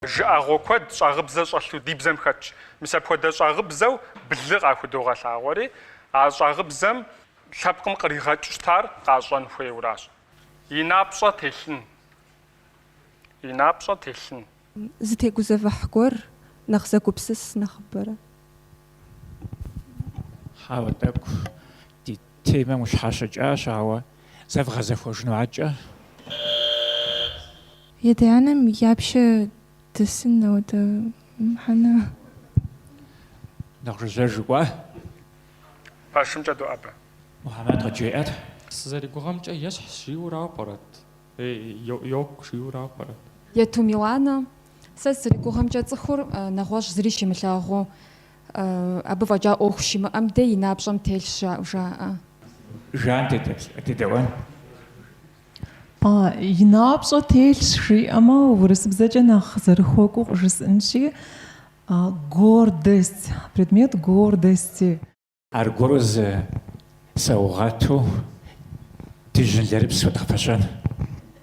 Жыӏэгъо куэд щӏагъыбзэ щӏэлъу ди бзэм хэтщ. Мис апхуэдэ щӏагъыбзэу блы къахуэдэу гъэлъагъуэри, а щӏагъыбзэм лъэпкъым къригъэкӏ щтар къащӏэн хуейуэращ. И напщӏэ телъын. И напщӏэ телъын. Зытегузэвыхь гуэр нэхъ зэгупсыс нэхъыбэрэ. Хьэуэ тӏэкӏу ди темэм ущхьэщыкӏащ, ауэ зэвгъэзэхуэжыну акӏэ. Едэанэм япщэ дысын ауэдэ мыхьэнэ. Нэхъ жыжьэ жыкӏуэ. Пэшымкӏэ доӏэбэ. Мухьэмэд къыджеӏэр. Сызэригугъэмкӏэ ещхь щиурауэ пӏэрэт? Йоку щиурауэ пӏэрэт? Ету Милана, сэ зэригугъэмкӏэ цӏыхур нэгъуэщӏ зыри щимылъагъуу, абы фӏэкӏа ӏуэху щимыӏэм дэ и напщӏэм телъщ жаӏэ. Жан дедэуэн. И напщӏэ телъщ жиӏэмэ, урысыбзэкӏэ нэхъ зэрыхуэкӏуэу къыжысӏэнщи, гордость, предмет гордости. Аргуэру саугъэту ди жьын лэрыпс уэдгъэпэщэн.